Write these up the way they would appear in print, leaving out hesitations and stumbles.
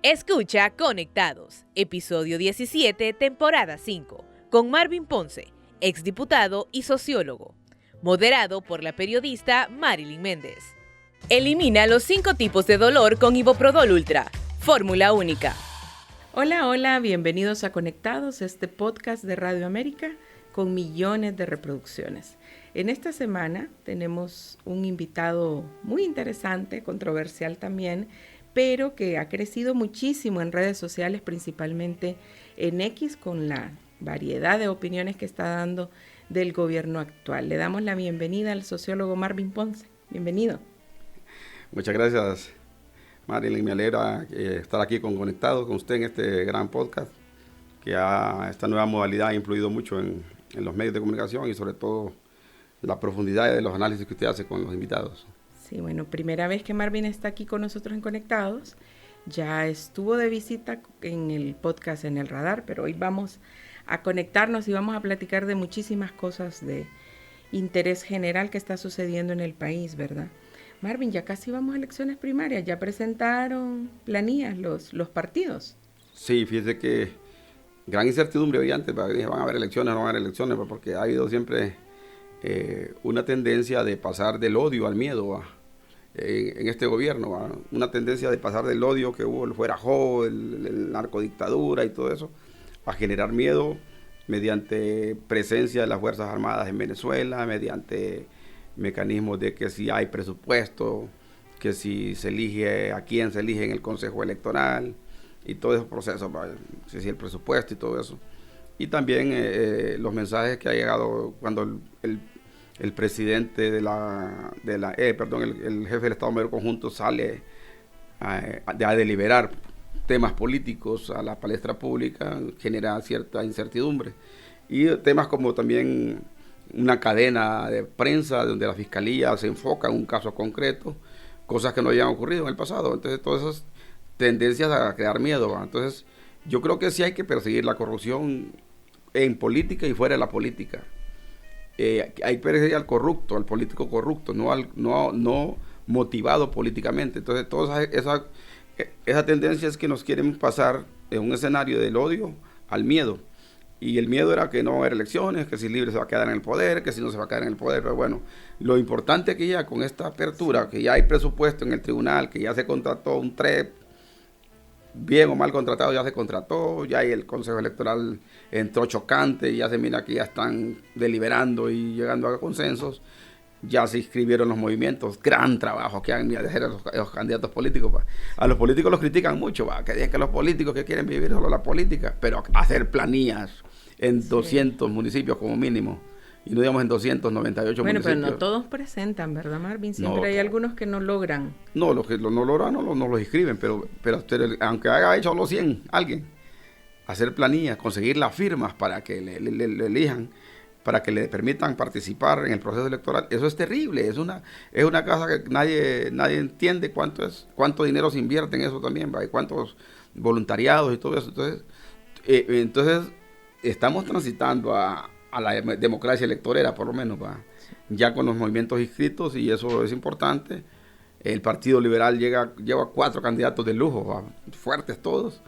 Escucha Conectados, episodio 17, temporada 5, con Marvin Ponce, exdiputado y sociólogo, moderado por la periodista Marilyn Méndez. Elimina los 5 tipos de dolor con Iboprodol Ultra, fórmula única. Hola, bienvenidos a Conectados, este podcast de Radio América con millones de reproducciones. En esta semana tenemos un invitado muy interesante, controversial también, pero que ha crecido muchísimo en redes sociales, principalmente en X, con la variedad de opiniones que está dando del gobierno actual. Le damos la bienvenida al sociólogo Marvin Ponce. Bienvenido. Muchas gracias, Marilyn. Me alegra estar aquí Conectados con usted en este gran podcast, que esta nueva modalidad ha influido mucho en los medios de comunicación y sobre todo la profundidad de los análisis que usted hace con los invitados. Sí, bueno, primera vez que Marvin está aquí con nosotros en Conectados. Ya estuvo de visita en el podcast En el Radar, pero hoy vamos a conectarnos y vamos a platicar de muchísimas cosas de interés general que está sucediendo en el país, ¿verdad? Marvin, ya casi vamos a elecciones primarias, ya presentaron planillas los partidos. Sí, fíjese que gran incertidumbre hoy antes, van a haber elecciones o no van a haber elecciones, porque ha habido siempre una tendencia de pasar del odio al miedo en este gobierno, una tendencia de pasar del odio que hubo el Fuerajó, el narcodictadura y todo eso, a generar miedo mediante presencia de las Fuerzas Armadas en Venezuela, mediante mecanismos de que si hay presupuesto, que si se elige a quién se elige en el Consejo Electoral y todo ese proceso, si el presupuesto y todo eso. Y también los mensajes que ha llegado cuando el presidente el jefe del Estado Mayor Conjunto sale a deliberar temas políticos a la palestra pública, genera cierta incertidumbre. Y temas como también una cadena de prensa donde la fiscalía se enfoca en un caso concreto, cosas que no habían ocurrido en el pasado. Entonces, todas esas tendencias a crear miedo. Entonces, yo creo que sí hay que perseguir la corrupción en política y fuera de la política. Hay que perseguir al corrupto, al político corrupto, no motivado políticamente. Entonces, todas esas tendencias que nos quieren pasar de un escenario del odio al miedo. Y el miedo era que no va a haber elecciones, que si Libre se va a quedar en el poder, que si no se va a quedar en el poder. Pero bueno, lo importante es que ya con esta apertura, que ya hay presupuesto en el tribunal, que ya se contrató un TREP, bien o mal contratado, ya se contrató, ya el Consejo Electoral entró chocante, ya se mira que ya están deliberando y llegando a consensos, ya se inscribieron los movimientos, gran trabajo que han de hacer los candidatos políticos. A los políticos los critican mucho, que dicen que los políticos que quieren vivir solo la política, pero hacer planillas en 200 municipios como mínimo, y no digamos en 298 municipios. Bueno, pero no todos presentan, ¿verdad, Marvin? Siempre hay algunos que no logran. No, los que no logran no los inscriben, pero aunque haya hecho los 100, alguien, hacer planillas, conseguir las firmas para que le elijan, para que le permitan participar en el proceso electoral, eso es terrible, es una cosa que nadie entiende cuánto dinero se invierte en eso también, y cuántos voluntariados y todo eso. Entonces estamos transitando a la democracia electorera, por lo menos, ya con los movimientos inscritos, y eso es importante. El Partido Liberal lleva 4 candidatos de lujo, fuertes todos,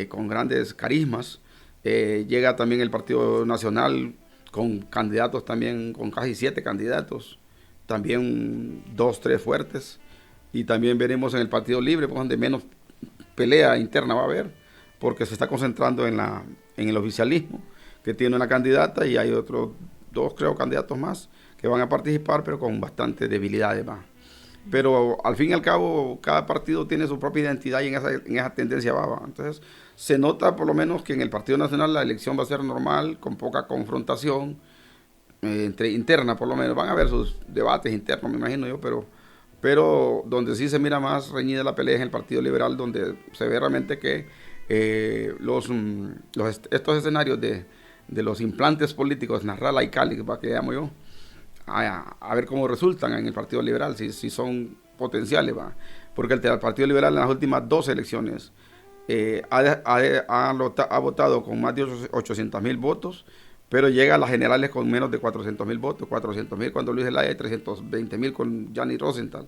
con grandes carismas. Llega también el Partido Nacional con candidatos también, con casi 7 candidatos, también 2, 3 fuertes. Y también veremos en el Partido Libre, donde menos pelea interna va a haber, porque se está concentrando en el oficialismo, que tiene una candidata, y hay otros 2, creo, candidatos más que van a participar, pero con bastante debilidades más. Pero al fin y al cabo, cada partido tiene su propia identidad y en esa tendencia va. Entonces, se nota por lo menos que en el Partido Nacional la elección va a ser normal, con poca confrontación interna, por lo menos. Van a haber sus debates internos, me imagino yo, pero donde sí se mira más reñida la pelea es en el Partido Liberal, donde se ve realmente que estos escenarios de los implantes políticos, Nasrallah y Cali, para que llamo yo, a ver cómo resultan en el Partido Liberal, si son potenciales, porque el Partido Liberal en las últimas 2 elecciones ha votado con más de 800,000 votos, pero llega a las generales con menos de 400,000 votos, 400,000 cuando Luis Zelaya y 320,000 con Gianni Rosenthal.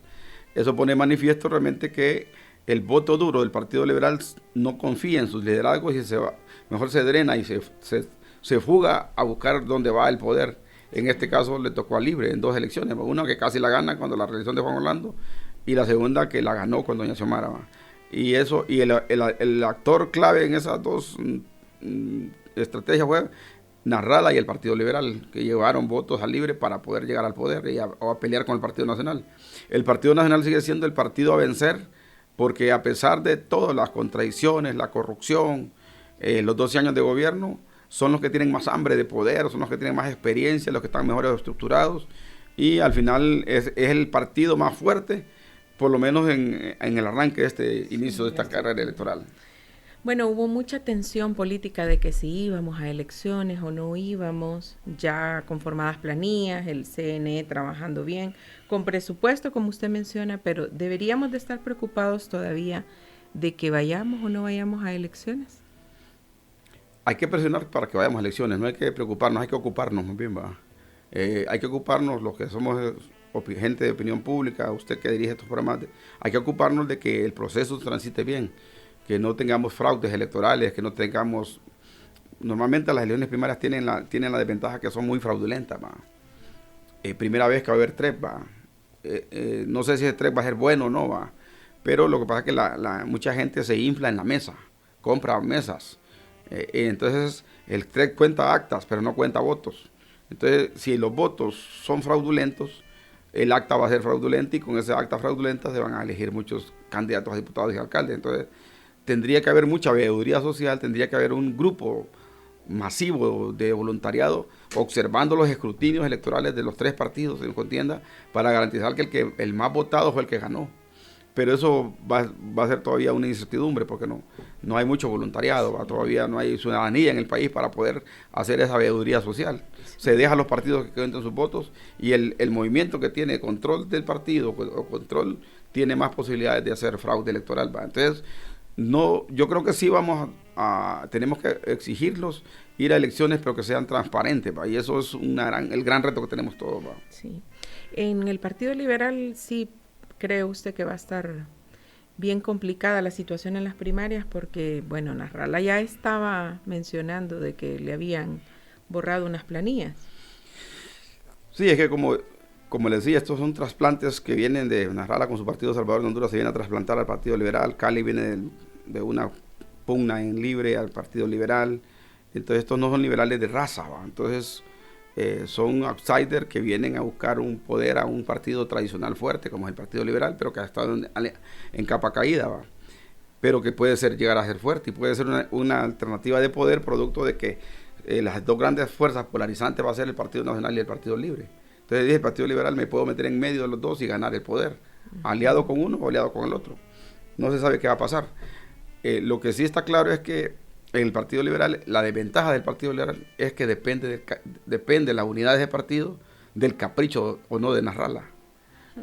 Eso pone manifiesto realmente que el voto duro del Partido Liberal no confía en sus liderazgos y mejor se drena y se fuga a buscar dónde va el poder. En este caso le tocó a Libre en 2 elecciones, una que casi la gana cuando la reelección de Juan Orlando y la segunda que la ganó con doña Xiomara. Y eso, y el actor clave en esas 2 estrategias fue Nasrallah y el Partido Liberal, que llevaron votos a Libre para poder llegar al poder y a pelear con el Partido Nacional. El Partido Nacional sigue siendo el partido a vencer, porque a pesar de todas las contradicciones, la corrupción, los 12 años de gobierno, son los que tienen más hambre de poder, son los que tienen más experiencia, los que están mejor estructurados, y al final es el partido más fuerte, por lo menos en el arranque de este inicio de esta carrera electoral. Bueno, hubo mucha tensión política de que si íbamos a elecciones o no íbamos, ya conformadas planillas, el CNE trabajando bien, con presupuesto, como usted menciona, pero ¿deberíamos de estar preocupados todavía de que vayamos o no vayamos a elecciones? Hay que presionar para que vayamos a elecciones, no hay que preocuparnos, hay que ocuparnos, muy bien, va. Hay que ocuparnos, los que somos gente de opinión pública, usted que dirige estos programas, hay que ocuparnos de que el proceso transite bien, que no tengamos fraudes electorales, que no tengamos... Normalmente las elecciones primarias tienen la desventaja que son muy fraudulentas, va. Primera vez que va a haber TREP, va. No sé si ese TREP va a ser bueno o no, va. Pero lo que pasa es que mucha gente se infla en la mesa, compra mesas. Entonces el TREP cuenta actas, pero no cuenta votos. Entonces, si los votos son fraudulentos, el acta va a ser fraudulenta y con ese acta fraudulenta se van a elegir muchos candidatos a diputados y alcaldes. Entonces, tendría que haber mucha veeduría social, tendría que haber un grupo masivo de voluntariado observando los escrutinios electorales de los 3 partidos en contienda para garantizar que el más votado fue el que ganó. Pero eso va a ser todavía una incertidumbre porque no hay mucho voluntariado, ¿va? Todavía no hay ciudadanía en el país para poder hacer esa veeduría social. Se deja a los partidos que cuenten sus votos y el movimiento que tiene control del partido o control tiene más posibilidades de hacer fraude electoral, ¿va? Entonces, yo creo que sí tenemos que exigirlos ir a elecciones, pero que sean transparentes, ¿va? Y eso es el gran reto que tenemos todos, ¿va? Sí. En el Partido Liberal sí cree usted que va a estar bien complicada la situación en las primarias porque, bueno, Nasrallah ya estaba mencionando de que le habían borrado unas planillas. Sí, es que como les decía, estos son trasplantes que vienen de Nasrallah con su partido Salvador de Honduras, se viene a trasplantar al Partido Liberal. Cali viene de una pugna en Libre al Partido Liberal. Entonces estos no son liberales de raza, ¿va? Entonces son outsiders que vienen a buscar un poder a un partido tradicional fuerte como es el Partido Liberal, pero que ha estado en capa caída, ¿va? Pero que puede llegar a ser fuerte y puede ser una alternativa de poder producto de que las 2 grandes fuerzas polarizantes va a ser el Partido Nacional y el Partido Libre. Entonces dije, el Partido Liberal me puedo meter en medio de los 2 y ganar el poder, aliado con uno o aliado con el otro. No se sabe qué va a pasar. Lo que sí está claro es que en el Partido Liberal, la desventaja del Partido Liberal es que depende de la unidad de ese partido, del capricho o no de Nasrallah.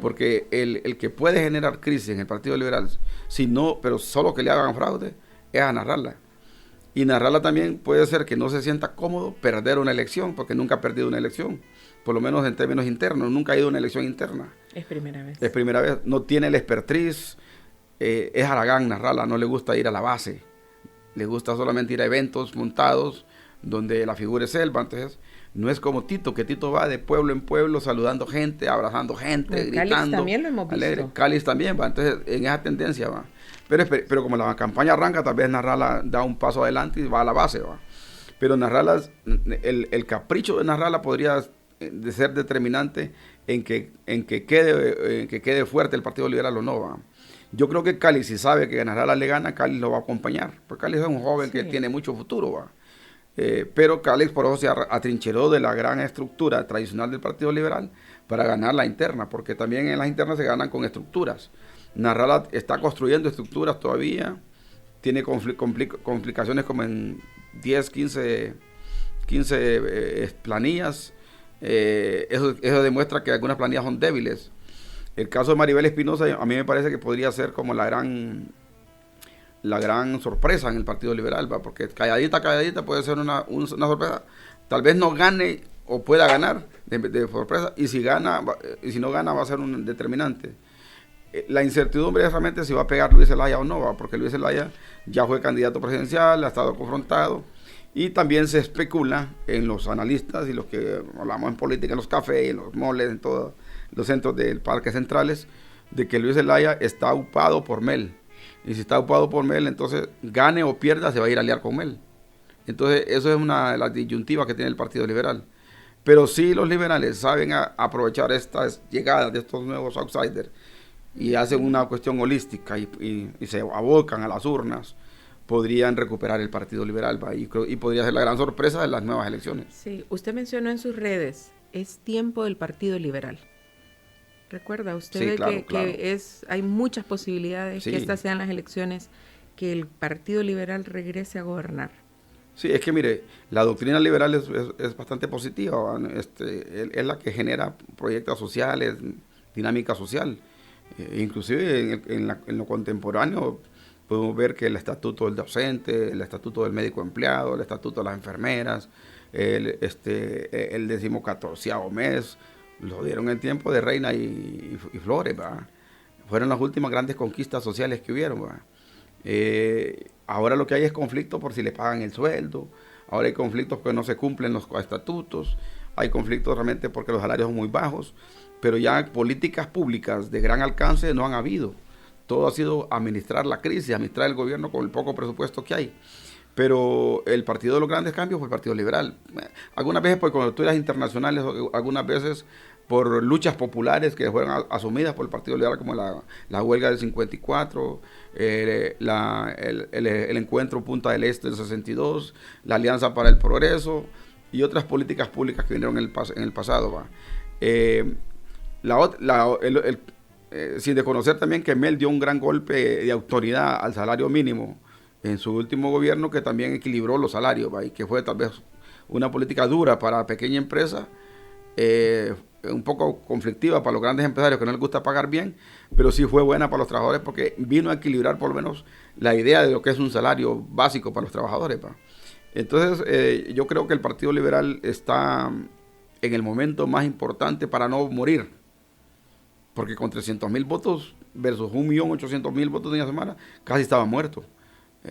Porque el que puede generar crisis en el Partido Liberal, pero solo que le hagan fraude, es a Nasrallah. Y Nasrallah también puede ser que no se sienta cómodo perder una elección, porque nunca ha perdido una elección, por lo menos en términos internos, nunca ha ido a una elección interna. Es primera vez. Es primera vez, no tiene el expertise, es haragán Nasrallah, no le gusta ir a la base, le gusta solamente ir a eventos montados donde la figura es él. Entonces no es como Tito, que Tito va de pueblo en pueblo saludando gente, abrazando gente, gritando. Cáliz también lo hemos visto. Alegre. Cáliz también va, entonces en esa tendencia va. Pero como la campaña arranca, tal vez Nasrallah da un paso adelante y va a la base, va. Pero Nasrallah, el capricho de Nasrallah podría de ser determinante en que quede fuerte el Partido Liberal o no, va. Yo creo que Cali, si sabe que Nasrallah le gana, Cali lo va a acompañar, porque Cali es un joven que tiene mucho futuro, va. Pero Cali por eso se atrincheró de la gran estructura tradicional del Partido Liberal para ganar la interna, porque también en las internas se ganan con estructuras. Nasrallah está construyendo estructuras todavía, tiene complicaciones como en 10, 15 planillas. Eso demuestra que algunas planillas son débiles. El caso de Maribel Espinosa a mí me parece que podría ser como la gran sorpresa en el Partido Liberal, ¿va? Porque calladita puede ser una sorpresa. Tal vez no gane o pueda ganar de sorpresa, y si no gana va a ser un determinante. la incertidumbre es realmente si va a pegar Luis Zelaya o no, ¿va? Porque Luis Zelaya ya fue candidato presidencial, ha estado confrontado, y también se especula en los analistas y los que hablamos en política, en los cafés, en los moles, en todos los centros del parques centrales, de que Luis Zelaya está upado por Mel. Y si está upado por Mel, entonces gane o pierda, se va a ir a aliar con Mel. Entonces, eso es una de las disyuntivas que tiene el Partido Liberal. Pero si los liberales saben aprovechar estas llegadas de estos nuevos outsiders y hacen una cuestión holística y se abocan a las urnas, podrían recuperar el Partido Liberal, ¿va? Y podría ser la gran sorpresa de las nuevas elecciones. Sí, usted mencionó en sus redes, es tiempo del Partido Liberal. Recuerda, usted ve claro. que hay muchas posibilidades Sí. que estas sean las elecciones, que el Partido Liberal regrese a gobernar. Sí, es que mire, la doctrina liberal es bastante positiva, ¿va? Es la que genera proyectos sociales, dinámica social. Inclusive en lo contemporáneo podemos ver que el estatuto del docente, el estatuto del médico empleado, el estatuto de las enfermeras, el 14º mes, lo dieron en tiempo de Reina y Flores, ¿va? Fueron las últimas grandes conquistas sociales que hubieron, ¿va? Ahora lo que hay es conflicto por si le pagan el sueldo, ahora hay conflictos porque no se cumplen los estatutos, hay conflictos realmente porque los salarios son muy bajos, pero ya políticas públicas de gran alcance no han habido. Todo ha sido administrar la crisis, administrar el gobierno con el poco presupuesto que hay. Pero el partido de los grandes cambios fue el Partido Liberal. Algunas veces por coyunturas internacionales, algunas veces por luchas populares que fueron asumidas por el Partido Liberal, como la huelga del 54, el encuentro Punta del Este del 62, la Alianza para el Progreso y otras políticas públicas que vinieron en el pasado, ¿va? Sin desconocer también que Mel dio un gran golpe de autoridad al salario mínimo en su último gobierno, que también equilibró los salarios, ¿va? Y que fue tal vez una política dura para la pequeña empresa, un poco conflictiva para los grandes empresarios que no les gusta pagar bien, pero sí fue buena para los trabajadores porque vino a equilibrar por lo menos la idea de lo que es un salario básico para los trabajadores, ¿va? Entonces yo creo que el Partido Liberal está en el momento más importante para no morir, porque con 300,000 votos versus 1.800.000 votos de una semana, casi estaba muerto.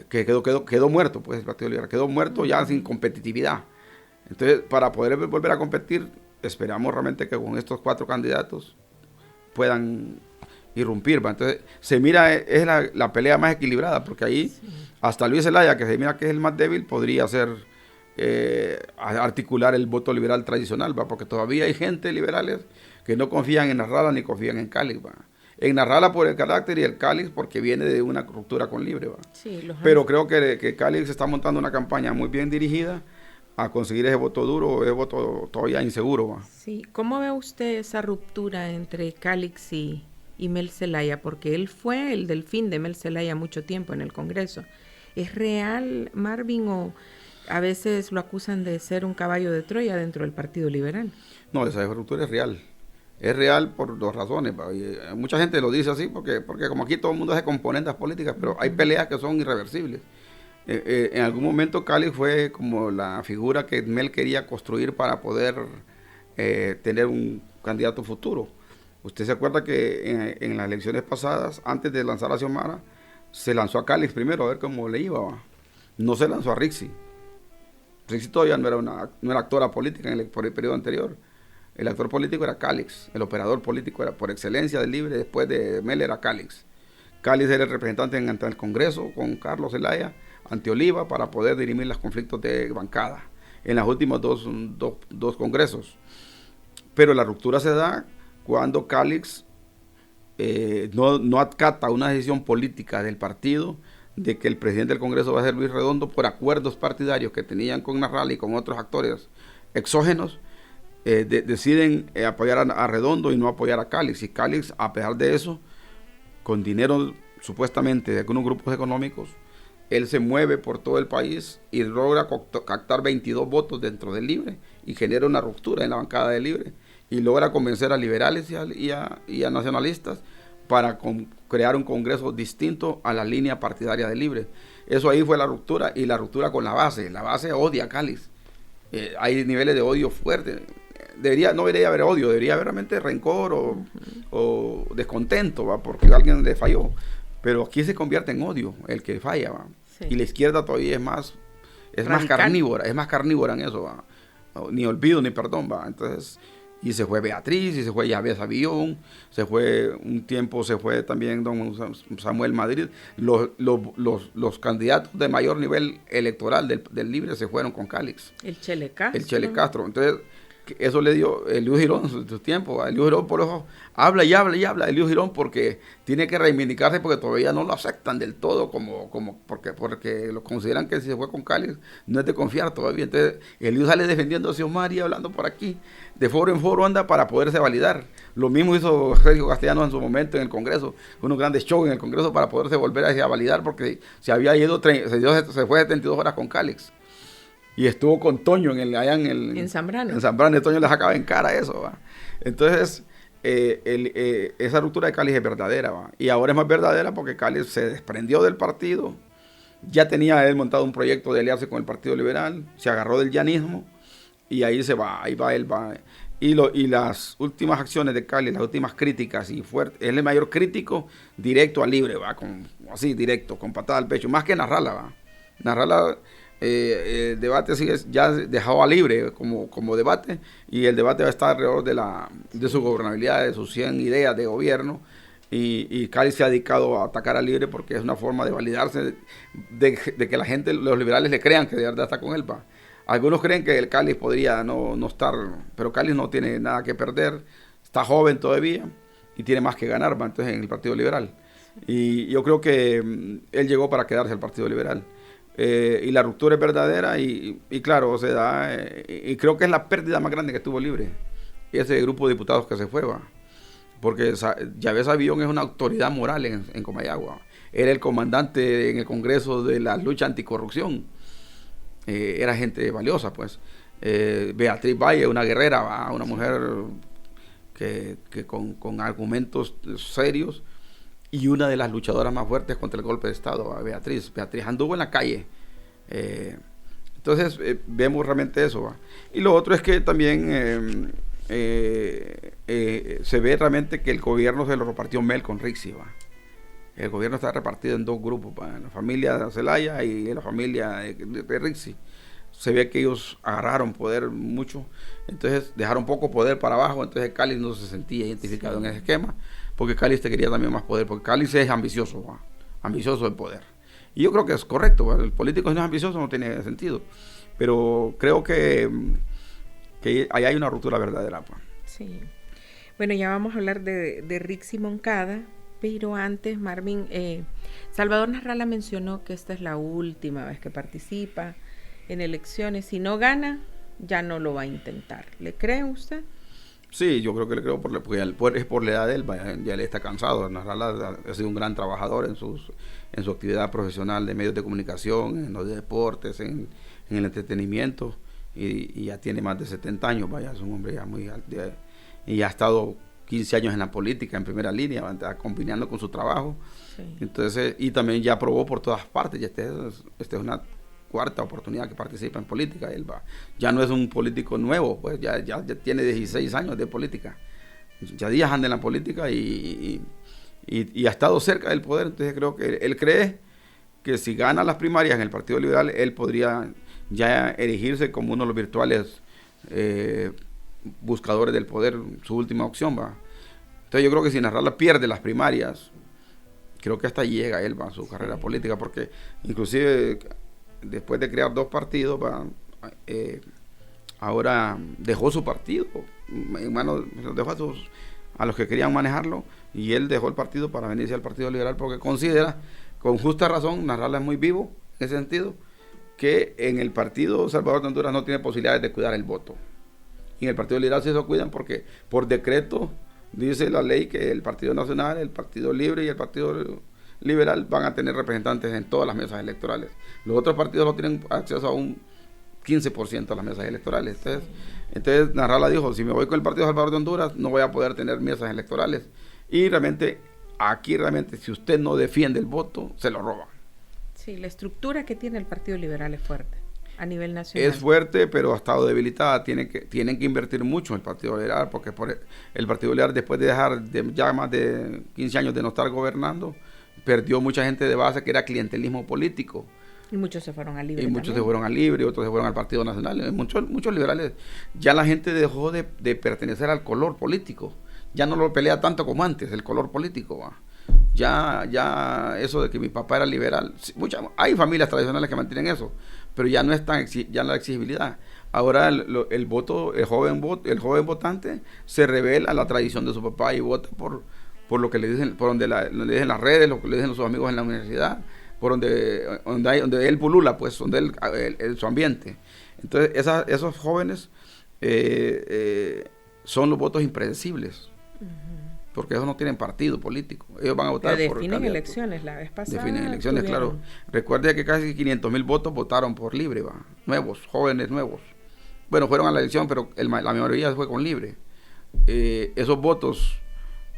Quedó muerto, pues el Partido Liberal quedó muerto ya sin competitividad. Entonces, para poder volver a competir, esperamos realmente que con estos 4 candidatos puedan irrumpir, ¿va? Entonces, se mira, es la pelea más equilibrada, porque ahí hasta Luis Zelaya, que se mira que es el más débil, podría articular el voto liberal tradicional, ¿va? Porque todavía hay gente liberales que no confían en Nasrallah ni confían en Calix, ¿va? En Nasrallah por el carácter y el Calix porque viene de una ruptura con Libre, ¿va? Sí, pero creo que Calix está montando una campaña muy bien dirigida a conseguir ese voto duro, ese voto todavía inseguro, ¿va? Sí, ¿cómo ve usted esa ruptura entre Calix y Mel Zelaya? Porque él fue el delfín de Mel Zelaya mucho tiempo en el Congreso. ¿Es real, Marvin, o a veces lo acusan de ser un caballo de Troya dentro del Partido Liberal? No, esa ruptura es real. Es real por 2 razones, ¿va? Y mucha gente lo dice así porque como aquí todo el mundo hace componentes políticas, pero hay peleas que son irreversibles. En algún momento Calix fue como la figura que Mel quería construir para poder tener un candidato futuro. Usted se acuerda que en las elecciones pasadas, antes de lanzar a Xiomara, se lanzó a Calix primero a ver cómo le iba, ¿va? No se lanzó a Rixi. Rixi todavía no era actora política por el periodo anterior. El actor político era Calix, el operador político era por excelencia del Libre, después de Mel era Calix. Calix era el representante ante el Congreso con Carlos Zelaya, ante Oliva, para poder dirimir los conflictos de bancada en los últimos dos congresos. Pero la ruptura se da cuando Calix no acata una decisión política del partido de que el presidente del Congreso va a ser Luis Redondo por acuerdos partidarios que tenían con Nasrallah y con otros actores exógenos. Deciden apoyar a Redondo y no apoyar a Calix. Y Calix, a pesar de eso, con dinero supuestamente de algunos grupos económicos, él se mueve por todo el país y logra captar 22 votos dentro del Libre y genera una ruptura en la bancada del Libre y logra convencer a liberales y a nacionalistas para crear un Congreso distinto a la línea partidaria del Libre. Eso ahí fue la ruptura, y la ruptura con la base. La base odia a Calix. Hay niveles de odio fuertes no debería haber odio, debería haber realmente rencor o descontento, ¿va? Porque alguien le falló. Pero aquí se convierte en odio el que falla, ¿va? Sí. Y la izquierda todavía es más carnívora en eso, ¿va? Ni olvido ni perdón, ¿va? Entonces, y se fue Beatriz, y se fue Yavés Avillón, se fue también don Samuel Madrid. Los candidatos de mayor nivel electoral del Libre se fueron con Calix. El Chele Castro. El Chele Castro. Entonces, eso le dio Eliú Girón en su tiempo. Eliú Girón por eso habla y habla y habla. Eliú Girón porque tiene que reivindicarse porque todavía no lo aceptan del todo porque lo consideran que si se fue con Calix no es de confiar todavía. Entonces Eliú sale defendiendo a Xiomara y hablando por aquí. De foro en foro anda para poderse validar. Lo mismo hizo Sergio Castellanos en su momento en el Congreso. Unos grandes shows en el Congreso para poderse volver a validar porque se había ido, se fue 72 horas con Calix. Y estuvo con Toño allá en Zambrano. En Zambrano, y Toño le sacaba en cara eso, ¿va? Entonces, esa ruptura de Calix es verdadera, ¿va? Y ahora es más verdadera porque Calix se desprendió del partido. Ya tenía él montado un proyecto de aliarse con el Partido Liberal. Se agarró del llanismo. Y ahí va él. Y las últimas acciones de Calix, las últimas críticas y fuertes. Él es el mayor crítico directo al Libre, ¿va? Así, directo, con patada al pecho. Más que narrarla, ¿va? Narrarla... el debate sigue ya dejado a libre como debate y el debate va a estar alrededor de su gobernabilidad, de sus 100 ideas de gobierno y Calix se ha dedicado a atacar al Libre porque es una forma de validarse de que la gente, los liberales le crean que de verdad está con él, ¿va? Algunos creen que el Calix podría no estar, pero Calix no tiene nada que perder, está joven todavía y tiene más que ganar, ¿va? Entonces en el Partido Liberal y yo creo que él llegó para quedarse al Partido Liberal. Y la ruptura es verdadera y claro, se da, y creo que es la pérdida más grande que tuvo Libre, ese grupo de diputados que se fue, ¿va? Porque Yavés Avillón es una autoridad moral en Comayagua, era el comandante en el Congreso de la lucha anticorrupción, era gente valiosa, pues. Beatriz Valle, una guerrera, ¿va? Una mujer que con argumentos serios, y una de las luchadoras más fuertes contra el golpe de Estado, Beatriz anduvo en la calle. Entonces vemos realmente eso, ¿va? Y lo otro es que también se ve realmente que el gobierno se lo repartió Mel con Rixi, ¿va? El gobierno está repartido en dos grupos, ¿va? La familia de Zelaya y la familia de Rixi. Se ve que ellos agarraron poder mucho, entonces dejaron poco poder para abajo, entonces Calix no se sentía identificado en ese esquema, porque Calix te quería también más poder, porque Calix es ambicioso, ¿va? Ambicioso de poder. Y yo creo que es correcto, ¿va? El político si no es ambicioso no tiene sentido, pero creo que ahí hay una ruptura verdadera, ¿va? Sí. Bueno, ya vamos a hablar de Rixi Moncada, pero antes, Marvin, Salvador Narrala mencionó que esta es la última vez que participa en elecciones. Si no gana, ya no lo va a intentar. ¿Le cree usted? Sí, yo creo que le creo porque es por la edad de él, ya él está cansado. Narrala ha sido un gran trabajador en su actividad profesional de medios de comunicación, en los deportes, en el entretenimiento, y ya tiene más de 70 años, vaya, es un hombre ya muy alto, y ha estado 15 años en la política, en primera línea, combinando con su trabajo. Sí. Entonces, y también ya probó por todas partes, esta es una cuarta oportunidad que participa en política. Él ya no es un político nuevo, pues ya tiene 16 años de política, ya días anda en la política y ha estado cerca del poder. Entonces creo que él cree que si gana las primarias en el Partido Liberal, él podría ya erigirse como uno de los virtuales buscadores del poder, su última opción, ¿va? Entonces yo creo que si Narrala pierde las primarias, creo que hasta llega él, ¿va? A su carrera política, porque inclusive después de crear dos partidos, ahora dejó su partido en manos, dejó a los que querían manejarlo, y él dejó el partido para venirse al Partido Liberal porque considera, con justa razón, Narrala es muy vivo en ese sentido, que en el Partido Salvador de Honduras no tiene posibilidades de cuidar el voto, y en el Partido Liberal sí lo cuidan porque por decreto dice la ley que el Partido Nacional, el Partido Libre y el Partido Liberal van a tener representantes en todas las mesas electorales. Los otros partidos no tienen acceso a un 15% a las mesas electorales. Entonces Narrala dijo, si me voy con el Partido Salvador de Honduras, no voy a poder tener mesas electorales. Y realmente, si usted no defiende el voto, se lo roban. Sí, la estructura que tiene el Partido Liberal es fuerte. a nivel nacional. Es fuerte, pero ha estado debilitada. Tienen que invertir mucho en el Partido Liberal, porque el Partido Liberal, después de dejar ya más de 15 años de no estar gobernando, perdió mucha gente de base que era clientelismo político. Y muchos se fueron al Libre. Y muchos se fueron al Libre, otros se fueron al Partido Nacional. Muchos liberales, ya la gente dejó de pertenecer al color político. Ya no lo pelea tanto como antes, el color político, ¿va? Ya eso de que mi papá era liberal, hay familias tradicionales que mantienen eso, pero ya no es tan ya la exigibilidad. Ahora el joven votante se revela a la tradición de su papá y vota por lo que le dicen, por donde le dicen las redes, lo que le dicen sus amigos en la universidad, por donde él pulula, pues, donde su ambiente. Entonces esos jóvenes son los votos impredecibles. Porque ellos no tienen partido político. Ellos van a votar por definen elecciones la vez pasada. Definen elecciones, claro. Recuerde que casi 500,000 votos votaron por Libre, ¿va? Nuevos, jóvenes nuevos. Bueno, fueron a la elección, pero la mayoría fue con Libre. Esos votos,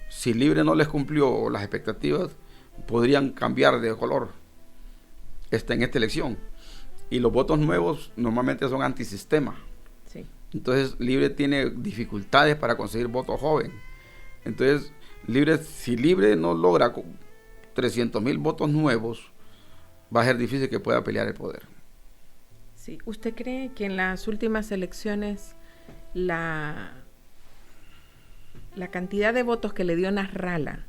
si Libre no les cumplió las expectativas, podrían cambiar de color en esta elección. Y los votos nuevos normalmente son antisistema. Sí. Entonces, Libre tiene dificultades para conseguir votos jóvenes. Entonces, si Libre no logra 300,000 votos nuevos, va a ser difícil que pueda pelear el poder. Sí. ¿Usted cree que en las últimas elecciones la cantidad de votos que le dio Nasralla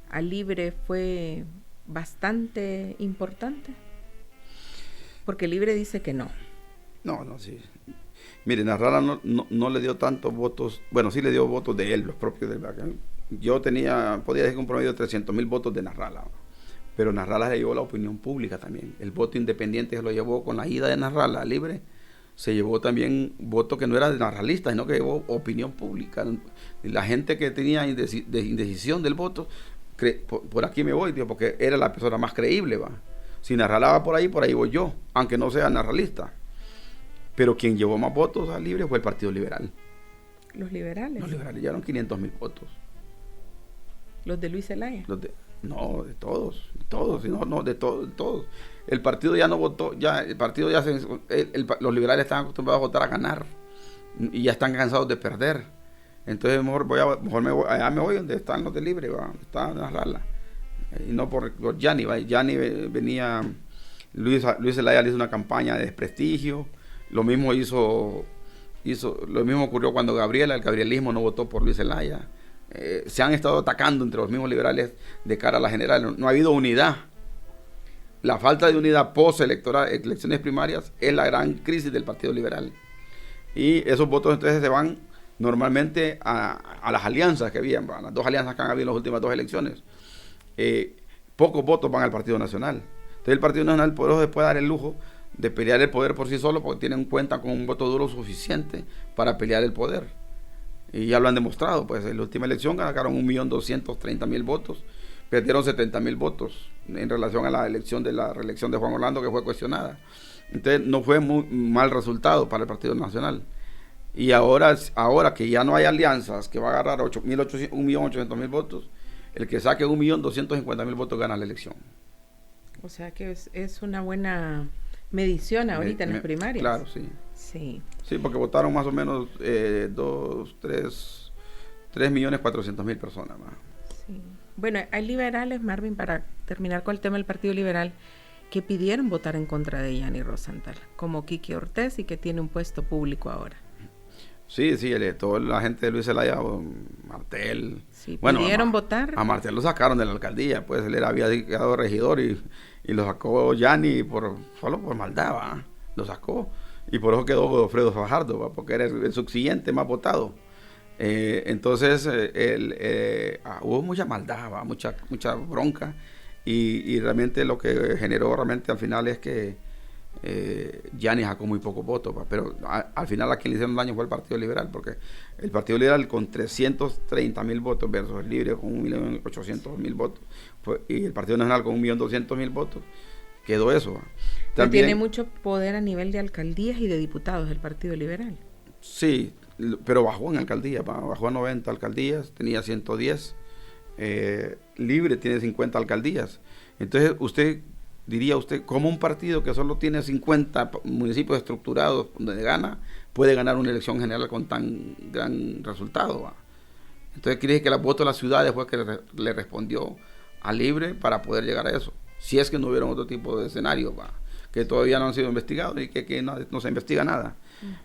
a Libre fue bastante importante? Porque Libre dice que no. No, sí. Mire, Nasralla no le dio tantos votos. Bueno, sí le dio votos de él, los propios de él. Yo podía decir un promedio de 300,000 votos de Nasralla. Pero Nasralla se llevó la opinión pública también. El voto independiente se lo llevó con la ida de Nasralla Libre. Se llevó también voto que no era de nasralistas, sino que llevó opinión pública. La gente que tenía indecisión del voto, por aquí me voy, tío, porque era la persona más creíble, ¿va? Si Nasralla va por ahí voy yo, aunque no sea nasralista. Pero quien llevó más votos a Libre fue el Partido Liberal. ¿Los liberales? Los liberales llevaron 500,000 votos. ¿Los de Luis Zelaya? No, de todos, de todos. El partido ya no votó, los liberales están acostumbrados a votar a ganar y ya están cansados de perder. Entonces mejor me voy donde están los de Libre, ¿va? Donde está Nasralla. Y no por Yanni, ¿va? Yanni venía, Luis Zelaya le hizo una campaña de desprestigio. Lo mismo ocurrió cuando el gabrielismo no votó por Luis Zelaya. Se han estado atacando entre los mismos liberales de cara a la general. No ha habido unidad. La falta de unidad post-electoral, elecciones primarias, es la gran crisis del Partido Liberal. Y esos votos entonces se van normalmente a las alianzas que habían, a las dos alianzas que han habido en las últimas dos elecciones. Pocos votos van al Partido Nacional. Entonces el Partido Nacional por eso se puede dar el lujo de pelear el poder por sí solo, porque tienen cuenta con un voto duro suficiente para pelear el poder. Y ya lo han demostrado, pues en la última elección ganaron 1.230.000 votos, perdieron 70,000 votos en relación a la reelección de Juan Orlando, que fue cuestionada. Entonces no fue muy mal resultado para el Partido Nacional. Y ahora que ya no hay alianzas, que va a agarrar 1.800.000 votos, el que saque 1.250.000 votos gana la elección. O sea que es una buena medición ahorita en las primarias. Claro, sí. Sí. Sí, porque votaron más o menos 3.400.000 personas más. Sí. Bueno, hay liberales, Marvin, para terminar con el tema del Partido Liberal, que pidieron votar en contra de Yanni Rosenthal, como Quique Ortiz, y que tiene un puesto público ahora. Sí, toda la gente de Luis Zelaya, Martel. Sí, pidieron votar. A Martel lo sacaron de la alcaldía, pues él había quedado regidor y lo sacó Yanni solo por maldad, ¿va? Lo sacó. Y por eso quedó Godofredo Fajardo, ¿va? Porque era el subsiguiente más votado. Entonces hubo mucha maldad, ¿va? Mucha bronca. Y realmente lo que generó realmente al final es que Yanni sacó muy pocos votos, ¿va? Pero al final a quien le hicieron daño fue el Partido Liberal, porque el Partido Liberal con 330,000 votos versus el Libre con 1.800.000 votos, y el Partido Nacional con 1.200.000 votos, quedó eso, ¿va? También tiene mucho poder a nivel de alcaldías y de diputados el Partido Liberal. Sí, pero bajó en alcaldías, bajó a 90 alcaldías, tenía 110. Libre tiene 50 alcaldías. Entonces usted diría usted, cómo un partido que solo tiene 50 municipios estructurados donde gana, puede ganar una elección general con tan gran resultado, ¿va? Entonces quiere decir que el voto de las ciudades fue que le respondió a Libre para poder llegar a eso. Si es que no hubiera otro tipo de escenario, ¿va? Que todavía no han sido investigados y que no se investiga nada.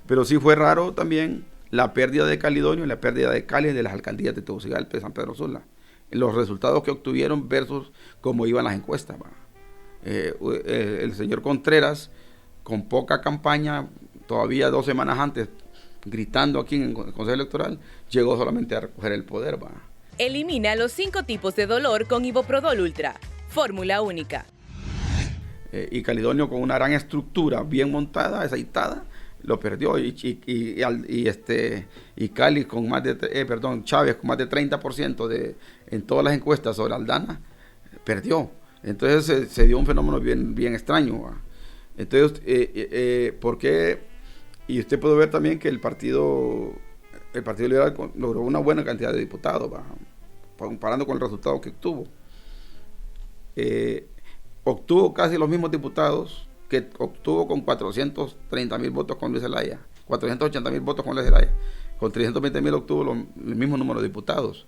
Pero sí fue raro también la pérdida de Calidonio y la pérdida de Cali de las alcaldías de Tegucigalpa y San Pedro Sula. Los resultados que obtuvieron versus cómo iban las encuestas, ¿va? El señor Contreras, con poca campaña, todavía 2 semanas antes, gritando aquí en el Consejo Electoral, llegó solamente a recoger el poder, ¿va? Elimina los 5 tipos de dolor con Iboprodol Ultra. Fórmula única. Y Calidonio, con una gran estructura bien montada, aceitada, lo perdió. Y Cali con más de, Chávez con más de 30% en todas las encuestas sobre Aldana, perdió. Entonces se dio un fenómeno bien extraño, ¿va? Entonces, ¿por qué? Y usted puede ver también que el Partido Liberal logró una buena cantidad de diputados, ¿va? Comparando con el resultado que obtuvo. Obtuvo casi los mismos diputados que obtuvo con 430,000 votos con Luis Zelaya, 480,000 votos con Luis Zelaya, con 320,000 obtuvo el mismo número de diputados.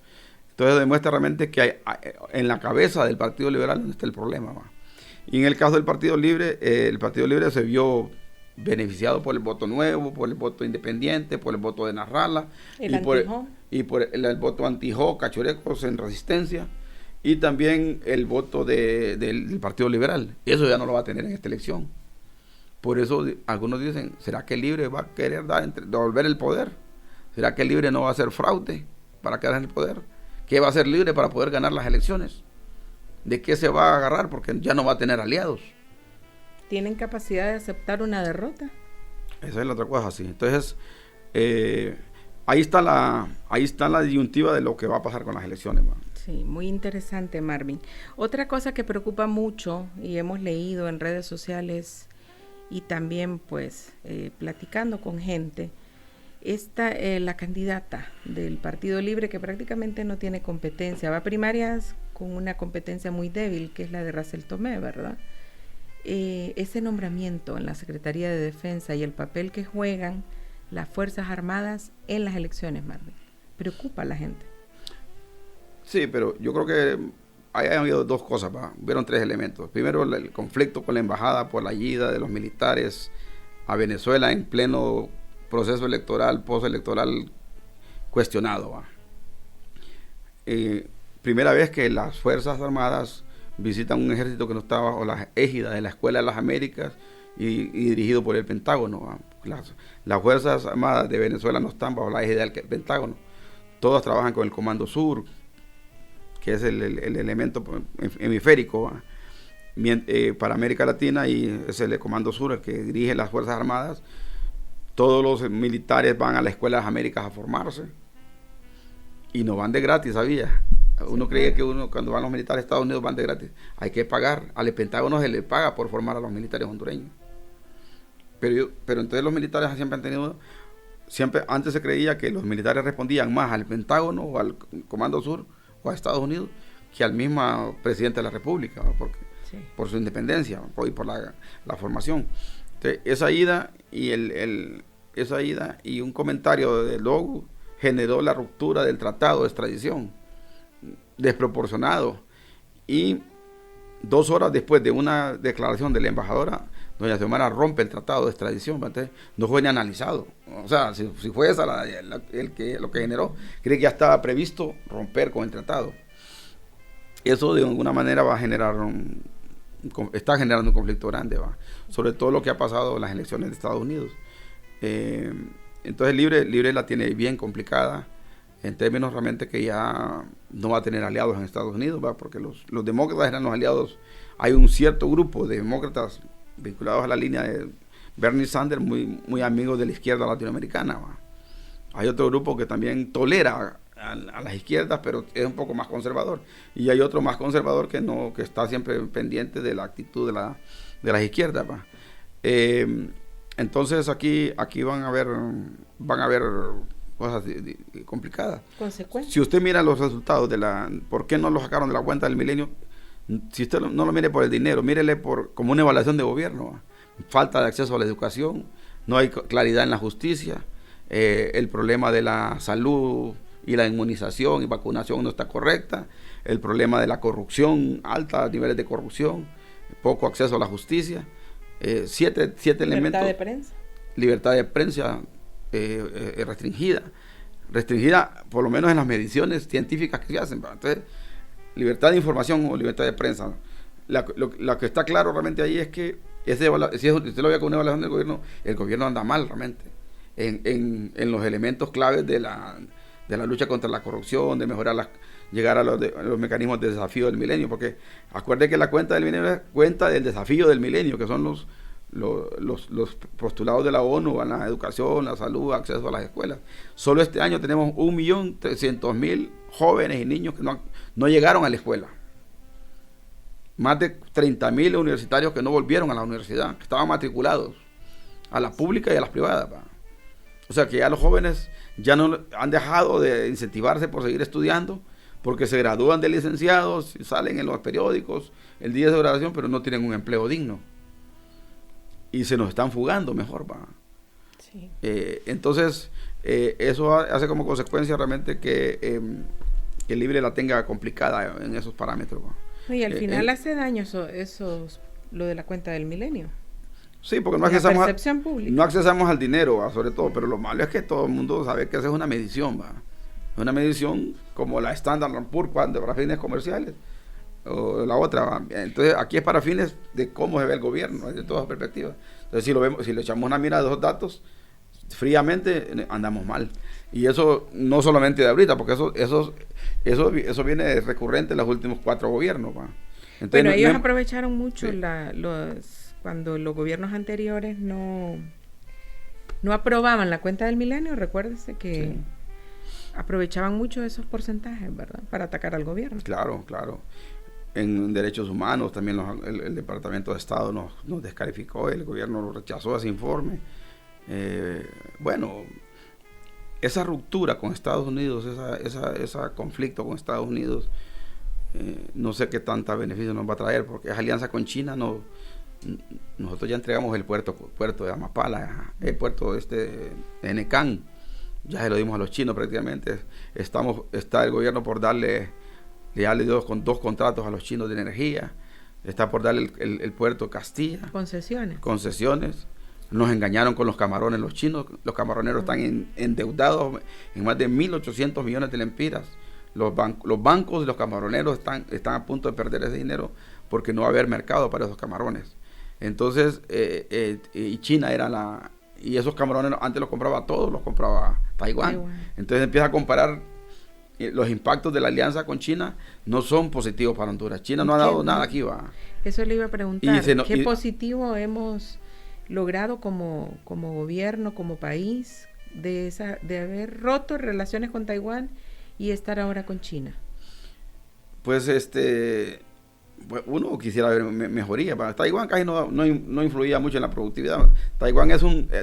Entonces demuestra realmente que en la cabeza del Partido Liberal no está el problema, ¿va? Y en el caso del Partido Libre, el Partido Libre se vio beneficiado por el voto nuevo, por el voto independiente, por el voto de Narrala y por el voto anti-Jo, Cachurecos en Resistencia, y también el voto del Partido Liberal. Eso ya no lo va a tener en esta elección. Por eso algunos dicen, ¿será que el Libre va a querer devolver el poder? ¿Será que el Libre no va a hacer fraude para quedar en el poder? ¿Qué va a hacer Libre para poder ganar las elecciones? ¿De qué se va a agarrar? Porque ya no va a tener aliados. ¿Tienen capacidad de aceptar una derrota? Esa es la otra cosa, sí. Entonces, ahí está la disyuntiva de lo que va a pasar con las elecciones, ¿va? Sí, muy interesante, Marvin. Otra cosa que preocupa mucho, y hemos leído en redes sociales y también pues platicando con gente, la candidata del Partido Libre, que prácticamente no tiene competencia, va a primarias con una competencia muy débil, que es la de Racel Tomé, ¿verdad? Ese nombramiento en la Secretaría de Defensa y el papel que juegan las Fuerzas Armadas en las elecciones, Marvin, preocupa a la gente. Sí, pero yo creo que han habido 2 cosas, ¿va? Hubieron 3 elementos. Primero, el conflicto con la embajada por la ida de los militares a Venezuela en pleno proceso electoral, postelectoral cuestionado, ¿va? Primera vez que las Fuerzas Armadas visitan un ejército que no estaba bajo la égida de la Escuela de las Américas y dirigido por el Pentágono, ¿va? Las Fuerzas Armadas de Venezuela no están bajo la égida del Pentágono. Todas trabajan con el Comando Sur, que es el elemento hemisférico, ¿va? Para América Latina, y es el Comando Sur el que dirige las Fuerzas Armadas. Todos los militares van a la Escuela de las Américas a formarse y no van de gratis, ¿sabía? Uno creía que cuando van los militares a Estados Unidos van de gratis. Hay que pagar. Al Pentágono se le paga por formar a los militares hondureños. Pero entonces los militares siempre han tenido... Antes se creía que los militares respondían más al Pentágono o al Comando Sur o a Estados Unidos que al mismo presidente de la República, ¿no? Por su independencia y por la formación. Entonces, esa ida y un comentario de Logo generó la ruptura del tratado de extradición, desproporcionado, y 2 horas después de una declaración de la embajadora, doña Xiomara rompe el tratado de extradición. Entonces, no fue ni analizado. O sea, si fue esa lo que generó, cree que ya estaba previsto romper con el tratado. Eso de alguna manera va a generar está generando un conflicto grande, ¿va? Sobre todo lo que ha pasado en las elecciones de Estados Unidos. Entonces Libre la tiene bien complicada, en términos realmente que ya no va a tener aliados en Estados Unidos, ¿va? Porque los demócratas eran los aliados. Hay un cierto grupo de demócratas vinculados a la línea de Bernie Sanders, muy amigos de la izquierda latinoamericana, ¿va? Hay otro grupo que también tolera a las izquierdas, pero es un poco más conservador, y hay otro más conservador que está siempre pendiente de la actitud de las izquierdas, ¿va? Entonces aquí van a haber cosas complicadas. Consecuencias. Si usted mira los resultados ¿por qué no lo sacaron de la cuenta del Milenio? Si usted no lo mire por el dinero, mírele como una evaluación de gobierno, ¿va? Falta de acceso a la educación, no hay claridad en la justicia, el problema de la salud y la inmunización y vacunación no está correcta, el problema de la corrupción, altos niveles de corrupción, poco acceso a la justicia, siete elementos. Libertad de prensa. Libertad de prensa restringida por lo menos en las mediciones científicas que se hacen. Entonces, libertad de información o libertad de prensa. Lo que está claro realmente ahí es que si usted lo ve con una evaluación del gobierno, el gobierno anda mal realmente en los elementos claves de la lucha contra la corrupción, de mejorar llegar a los mecanismos de desafío del milenio, porque acuerde que la cuenta del milenio es cuenta del desafío del milenio, que son los postulados de la ONU a la educación, la salud, acceso a las escuelas. Solo este año tenemos 1.300.000 jóvenes y niños que no llegaron a la escuela. Más de 30.000 universitarios que no volvieron a la universidad, que estaban matriculados a la pública y a las privadas. O sea que ya los jóvenes ya no han dejado de incentivarse por seguir estudiando, porque se gradúan de licenciados, salen en los periódicos el día de graduación, pero no tienen un empleo digno. Y se nos están fugando mejor, ¿va? Sí. Entonces, eso hace como consecuencia realmente que el Libre la tenga complicada en esos parámetros, ¿va? Y al final hace daño lo de la cuenta del milenio. Sí, porque no accesamos al dinero, ¿va? Sobre todo, pero lo malo es que todo el mundo sabe que esa es una medición, ¿va? Una medición como la Standard & Poor's para fines comerciales, o la otra, ¿va? Entonces aquí es para fines de cómo se ve el gobierno, desde todas perspectivas. Entonces si le echamos una mirada a esos datos, fríamente andamos mal. Y eso no solamente de ahorita, porque eso viene recurrente en los últimos 4 gobiernos, ¿va? Entonces, bueno, ellos aprovecharon mucho sí. Cuando los gobiernos anteriores no aprobaban la cuenta del milenio, recuérdese que sí. Aprovechaban mucho esos porcentajes, ¿verdad? Para atacar al gobierno. Claro. En derechos humanos también el Departamento de Estado nos descalificó, el gobierno rechazó ese informe. Bueno, esa ruptura con Estados Unidos, ese conflicto con Estados Unidos, no sé qué tanta beneficio nos va a traer, porque esa alianza con China nosotros ya entregamos el puerto de Amapala, el puerto de Necán, ya se lo dimos a los chinos prácticamente. Está el gobierno por darle dos contratos a los chinos de energía, está por darle el puerto Castilla. Concesiones. Nos engañaron con los camarones los chinos, los camaroneros están endeudados en más de 1.800 millones de lempiras. Los bancos y los camaroneros están a punto de perder ese dinero porque no va a haber mercado para esos camarones. Entonces, y China era y esos camarones antes los compraba todos, los compraba Taiwán. Entonces empieza a comparar los impactos de la alianza con China, no son positivos para Honduras. China no ha dado nada aquí, va. Eso le iba a preguntar. ¿Qué positivo hemos logrado como gobierno, como país, de haber roto relaciones con Taiwán y estar ahora con China? Pues uno quisiera ver mejoría. Taiwán casi no influía mucho en la productividad. Taiwán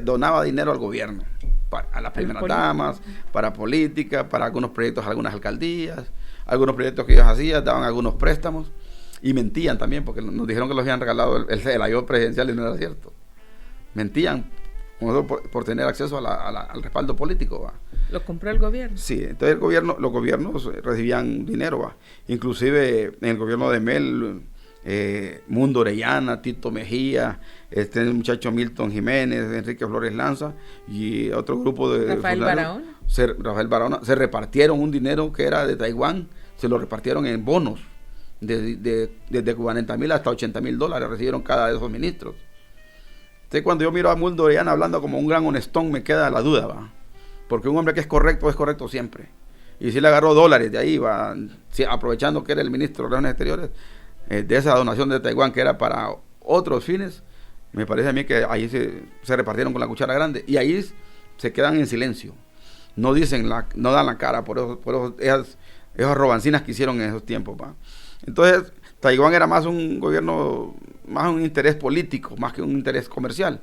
donaba dinero al gobierno, a las primeras damas, para política, para algunos proyectos, algunas alcaldías, algunos proyectos que ellos hacían, daban algunos préstamos y mentían también, porque nos dijeron que los habían regalado el avión presidencial y no era cierto. Mentían por tener acceso al respaldo político, ¿va? ¿Lo compró el gobierno? Sí, entonces los gobiernos recibían dinero, ¿va? Inclusive en el gobierno de Mel, Mundo Orellana, Tito Mejía, el muchacho Milton Jiménez, Enrique Flores Lanza y otro grupo de Rafael Barahona se repartieron un dinero que era de Taiwán, se lo repartieron en bonos desde 40,000 hasta 80,000 dólares recibieron cada de esos ministros. Entonces cuando yo miro a Mundo Orellana hablando como un gran honestón, me queda la duda, ¿va? Porque un hombre que es correcto siempre. Y si le agarró dólares de ahí, va, aprovechando que era el ministro de Relaciones Exteriores, de esa donación de Taiwán que era para otros fines, me parece a mí que ahí se repartieron con la cuchara grande y ahí se quedan en silencio. No dan la cara por esas robancinas que hicieron en esos tiempos, ¿va? Entonces, Taiwán era más un gobierno, más un interés político, más que un interés comercial.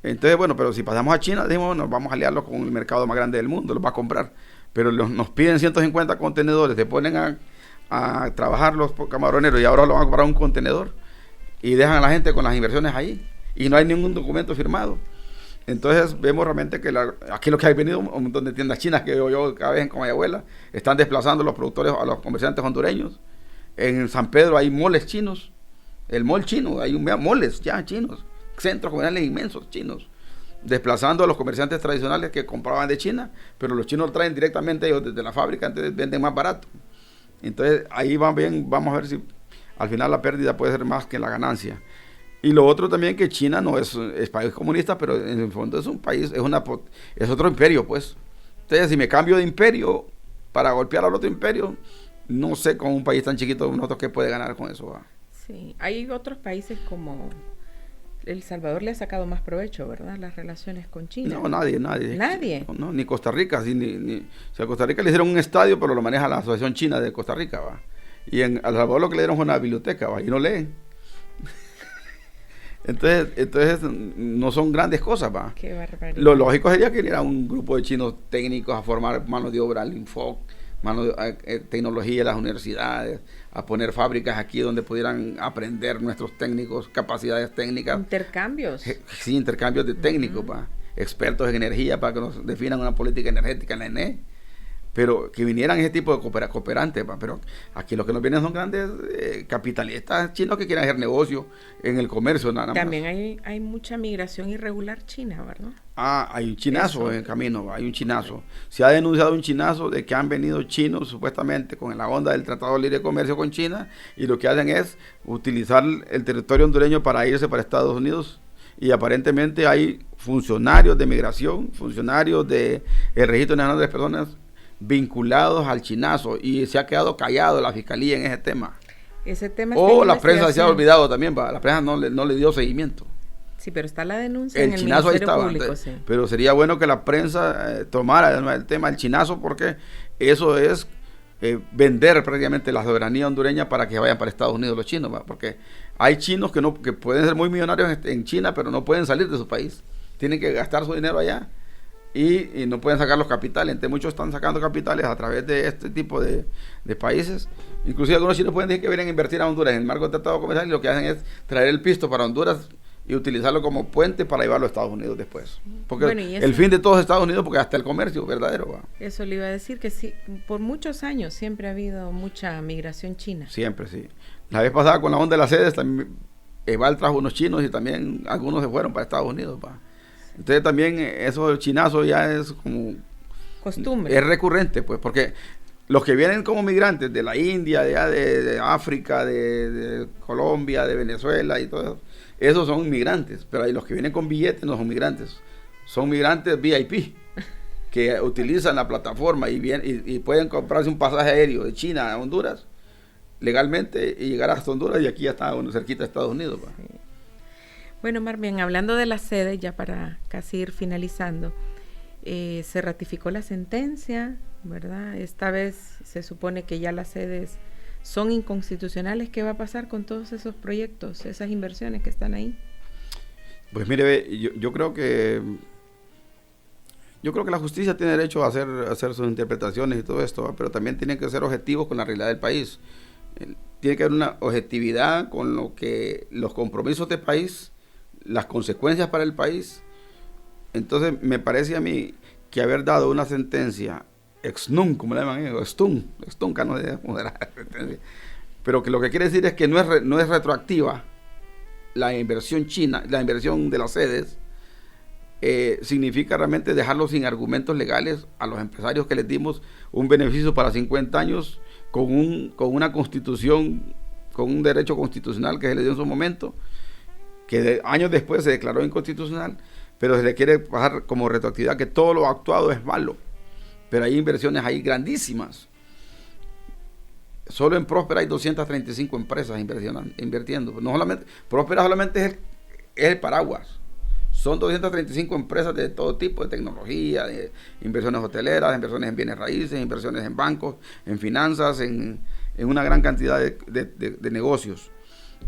Entonces, bueno, pero si pasamos a China, dijimos, bueno, vamos a aliarlos con el mercado más grande del mundo, los va a comprar. Pero nos piden 150 contenedores, se ponen a trabajar los camaroneros y ahora lo van a comprar un contenedor y dejan a la gente con las inversiones ahí y no hay ningún documento firmado. Entonces vemos realmente que aquí lo que ha venido un montón de tiendas chinas que veo yo cada vez en Comayagüela, están desplazando a los productores, a los comerciantes hondureños. En San Pedro hay moles chinos, el mall chino, hay moles ya chinos, centros comerciales inmensos chinos, desplazando a los comerciantes tradicionales que compraban de China, pero los chinos traen directamente ellos desde la fábrica, entonces venden más barato. Entonces ahí vamos a ver si al final la pérdida puede ser más que la ganancia. Y lo otro también que China no es país comunista, pero en el fondo es un país, es otro imperio, pues. Entonces si me cambio de imperio para golpear al otro imperio, no sé con un país tan chiquito nosotros qué puede ganar con eso. ¿Va? Sí, hay otros países como El Salvador le ha sacado más provecho, ¿verdad? Las relaciones con China. No, nadie. ¿Nadie? No, ni Costa Rica. O sea, a Costa Rica le hicieron un estadio, pero lo maneja la Asociación China de Costa Rica, ¿va? Y en El Salvador lo que le dieron fue una biblioteca, ¿va? Y no leen. Entonces no son grandes cosas, ¿va? Qué barbaridad. Lo lógico sería que viniera un grupo de chinos técnicos a formar mano de obra al Infoc, tecnología en las universidades, a poner fábricas aquí donde pudieran aprender nuestros técnicos, capacidades técnicas. Intercambios. Sí, intercambios de técnicos, expertos en energía para que nos definan una política energética en la ENE. Pero que vinieran ese tipo de cooperantes, pero aquí los que nos vienen son grandes capitalistas chinos que quieren hacer negocio en el comercio nada más. También hay mucha migración irregular china, ¿verdad? Hay un chinazo en camino, hay un chinazo. Se ha denunciado un chinazo de que han venido chinos supuestamente con la onda del Tratado de Libre Comercio con China y lo que hacen es utilizar el territorio hondureño para irse para Estados Unidos. Y aparentemente hay funcionarios de migración, funcionarios del Registro Nacional de las Personas vinculados al chinazo y se ha quedado callado la fiscalía en ese tema. Ese tema la prensa se ha olvidado también, la prensa no le dio seguimiento. Sí, pero está la denuncia el en el chinazo Ministerio ahí estaba, Público, entonces, sí. Pero sería bueno que la prensa tomara el tema del chinazo porque eso es vender prácticamente la soberanía hondureña para que vayan para Estados Unidos los chinos, ¿va? Porque hay chinos que pueden ser muy millonarios en China pero no pueden salir de su país, tienen que gastar su dinero allá y no pueden sacar los capitales. Entonces muchos están sacando capitales a través de este tipo de países. Inclusive algunos chinos pueden decir que vienen a invertir a Honduras en el marco del tratado comercial y lo que hacen es traer el pisto para Honduras y utilizarlo como puente para llevarlo a Estados Unidos después. Porque el fin de todo es Estados Unidos, porque hasta el comercio verdadero va. Eso le iba a decir, que sí, por muchos años siempre ha habido mucha migración china. Siempre, sí. La vez pasada con la onda de las sedes, también Eval trajo unos chinos y también algunos se fueron para Estados Unidos, va. Entonces también eso del chinazo ya es como costumbre. Es recurrente, pues, porque los que vienen como migrantes de la India, de África, de Colombia, de Venezuela y todo eso, esos son inmigrantes, pero hay los que vienen con billetes no son migrantes, son migrantes VIP que utilizan la plataforma y pueden comprarse un pasaje aéreo de China a Honduras legalmente y llegar hasta Honduras y aquí ya está cerquita de Estados Unidos. Sí. Bueno, Marvin, hablando de la sede, ya para casi ir finalizando, se ratificó la sentencia, ¿verdad? Esta vez se supone que ya las sedes son inconstitucionales. ¿Qué va a pasar con todos esos proyectos, esas inversiones que están ahí? Pues mire, yo creo que la justicia tiene derecho a hacer sus interpretaciones y todo esto, pero también tienen que ser objetivos con la realidad del país. Tiene que haber una objetividad con lo que los compromisos del país, las consecuencias para el país. Entonces me parece a mí que haber dado una sentencia ex nunc, como le llaman ellos, extunca, no sé cómo era la sentencia, pero que lo que quiere decir es que no es retroactiva la inversión china, la inversión de las sedes, significa realmente dejarlos sin argumentos legales a los empresarios que les dimos un beneficio para 50 años con una constitución, con un derecho constitucional que se les dio en su momento, que años después se declaró inconstitucional, pero se le quiere pasar como retroactividad que todo lo actuado es malo. Pero hay inversiones ahí grandísimas. Solo en Próspera hay 235 empresas invirtiendo. No solamente, Próspera solamente es el paraguas. Son 235 empresas de todo tipo, de tecnología, de inversiones hoteleras, inversiones en bienes raíces, inversiones en bancos, en finanzas, en una gran cantidad de negocios.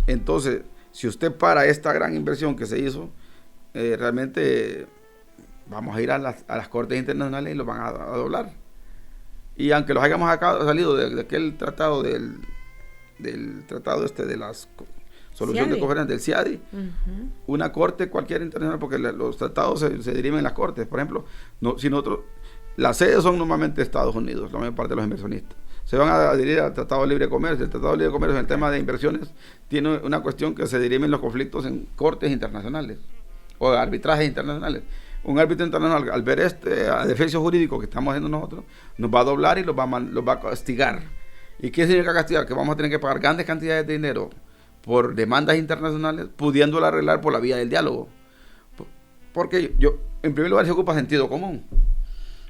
Entonces, si usted para esta gran inversión que se hizo, realmente vamos a ir a las cortes internacionales y lo van a doblar. Y aunque los hayamos salido de aquel tratado del tratado de las soluciones de conferencia del CIADI, una corte cualquiera internacional, porque los tratados se derivan en las cortes. Por ejemplo, si nosotros, las sedes son normalmente Estados Unidos, la mayor parte de los inversionistas. Se van a adherir al Tratado de Libre Comercio. El Tratado de Libre Comercio en el tema de inversiones tiene una cuestión que se dirimen los conflictos en cortes internacionales o arbitrajes internacionales. Un árbitro internacional, al ver este adefesio jurídico que estamos haciendo nosotros, nos va a doblar y los va a castigar. ¿Y qué significa castigar? Que vamos a tener que pagar grandes cantidades de dinero por demandas internacionales, pudiéndola arreglar por la vía del diálogo. Porque en primer lugar, se ocupa sentido común.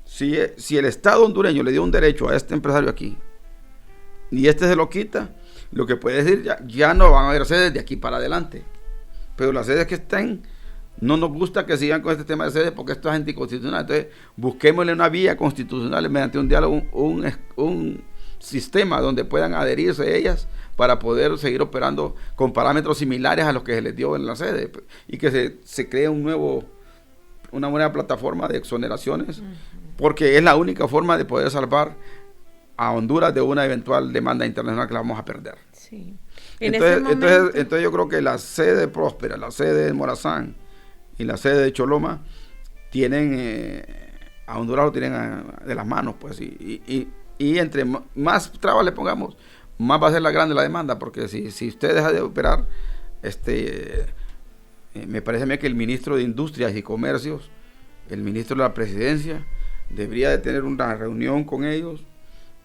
Si el Estado hondureño le dio un derecho a este empresario aquí, y este se lo quita, lo que puede decir, ya no van a haber sedes de aquí para adelante. Pero las sedes que estén, no nos gusta que sigan con este tema de sedes porque esto es anticonstitucional. Entonces, busquémosle una vía constitucional mediante un diálogo, un sistema donde puedan adherirse ellas para poder seguir operando con parámetros similares a los que se les dio en la sede, y que se cree una buena plataforma de exoneraciones, porque es la única forma de poder salvar a Honduras de una eventual demanda internacional que la vamos a perder. Sí. Entonces yo creo que la sede de Próspera, la sede de Morazán y la sede de Choloma tienen a Honduras lo tienen de las manos, pues, y entre más trabas le pongamos, más va a ser la grande la demanda, porque si usted deja de operar, me parece a mí que el ministro de Industrias y Comercios, el ministro de la Presidencia, debería de tener una reunión con ellos,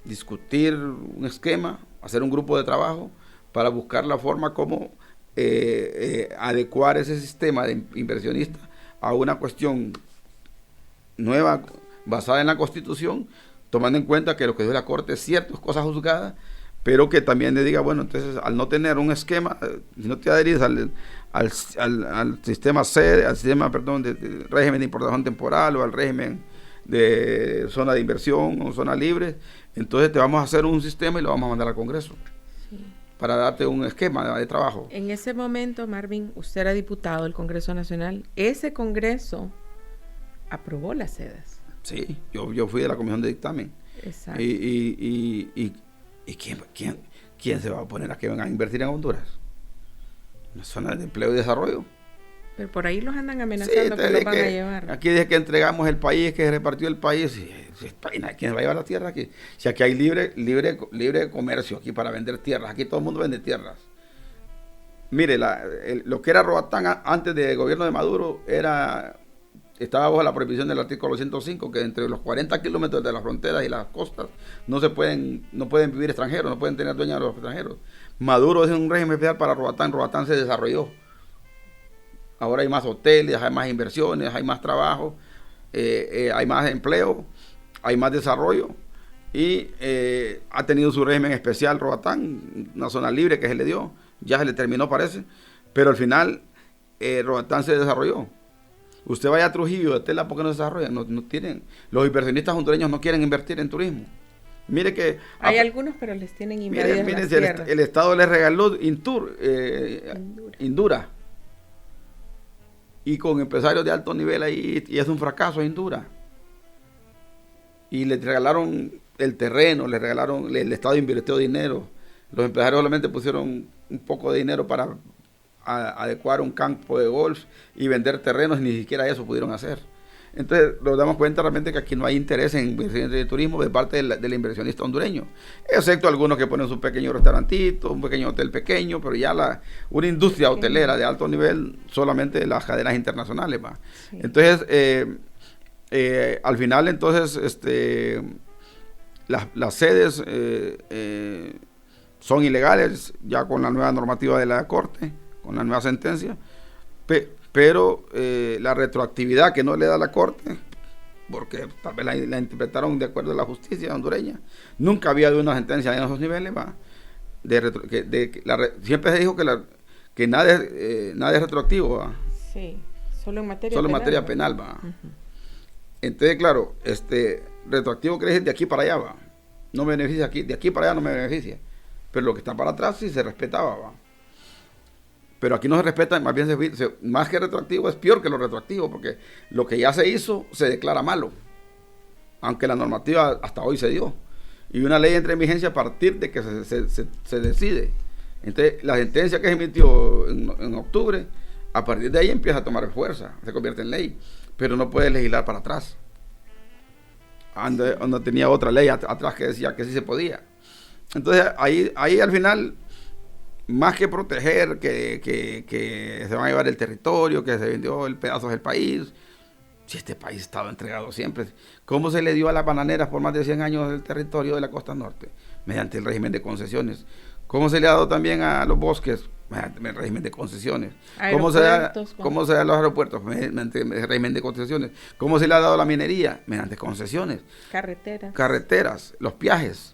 discutir un esquema, hacer un grupo de trabajo para buscar la forma como adecuar ese sistema de inversionista a una cuestión nueva basada en la Constitución, tomando en cuenta que lo que dice la Corte es cierto, es cosa juzgada, pero que también le diga, bueno, entonces al no tener un esquema, si no te adherís al sistema sede, al sistema, de régimen de importación temporal o al régimen de zona de inversión o zona libre, entonces te vamos a hacer un sistema y lo vamos a mandar al Congreso para darte un esquema de trabajo. En ese momento, Marvin, usted era diputado del Congreso Nacional. Ese Congreso aprobó las sedes. Sí, yo fui de la comisión de dictamen. Exacto. ¿Y quién se va a poner a que vengan a invertir en Honduras? Una zona de empleo y desarrollo. Pero por ahí los andan amenazando, que los van a llevar. Aquí desde que entregamos el país, que se repartió el país, ¿quién va a llevar la tierra aquí? Si aquí hay libre comercio aquí para vender tierras, aquí todo el mundo vende tierras. Mire, lo que era Roatán antes del gobierno de Maduro estaba bajo la prohibición del artículo 105, que entre los 40 kilómetros de las fronteras y las costas no pueden vivir extranjeros, no pueden tener dueños de los extranjeros. Maduro es un régimen especial para Roatán. Roatán se desarrolló. Ahora hay más hoteles, hay más inversiones, hay más trabajo, hay más empleo, hay más desarrollo, y ha tenido su régimen especial Roatán, una zona libre que se le dio, ya se le terminó parece, pero al final Roatán se desarrolló. Usted vaya a Trujillo, Tela, ¿por qué no se desarrolla? No tienen, los inversionistas hondureños no quieren invertir en turismo. Mire que hay algunos, pero les tienen invadidas las tierras. El Estado les regaló Indura. Y con empresarios de alto nivel ahí, y es un fracaso Indura. Y le regalaron el terreno, el Estado invirtió dinero. Los empresarios solamente pusieron un poco de dinero para adecuar un campo de golf y vender terrenos, y ni siquiera eso pudieron hacer. Entonces nos damos cuenta realmente que aquí no hay interés en inversión de turismo de parte del inversionista hondureño, excepto algunos que ponen su pequeño restaurantito, un pequeño hotel pequeño, pero ya una industria hotelera de alto nivel, solamente las cadenas internacionales. Sí. Entonces, al final, entonces, las sedes son ilegales ya con la nueva normativa de la Corte, con la nueva sentencia, pero la retroactividad que no le da la Corte, porque tal vez la interpretaron de acuerdo a la justicia hondureña, nunca había habido una sentencia en esos niveles, siempre se dijo que nada es retroactivo, ¿va? Sí, solo en materia penal, ¿va? Uh-huh. Entonces, claro, retroactivo quiere decir de aquí para allá, ¿va? No me beneficia aquí, de aquí para allá no me beneficia, pero lo que está para atrás sí se respetaba, ¿va? Pero aquí no se respeta, más bien más que retroactivo es peor que lo retroactivo, porque lo que ya se hizo se declara malo, aunque la normativa hasta hoy se dio. y una ley entra en vigencia a partir de que se decide. Entonces, la sentencia que se emitió en octubre, a partir de ahí empieza a tomar fuerza, se convierte en ley, pero no puede legislar para atrás. No tenía otra ley atrás que decía que sí se podía. Entonces, ahí al final, más que proteger que se van a llevar el territorio, que se vendió el pedazo del país, si este país estaba entregado siempre. ¿Cómo se le dio a las bananeras por más de 100 años el territorio de la costa norte? Mediante el régimen de concesiones. ¿Cómo se le ha dado también a los bosques? Mediante el régimen de concesiones. ¿Cómo se le da a los aeropuertos? Mediante el régimen de concesiones. ¿Cómo se le ha dado a la minería? Mediante concesiones. Carreteras, los peajes.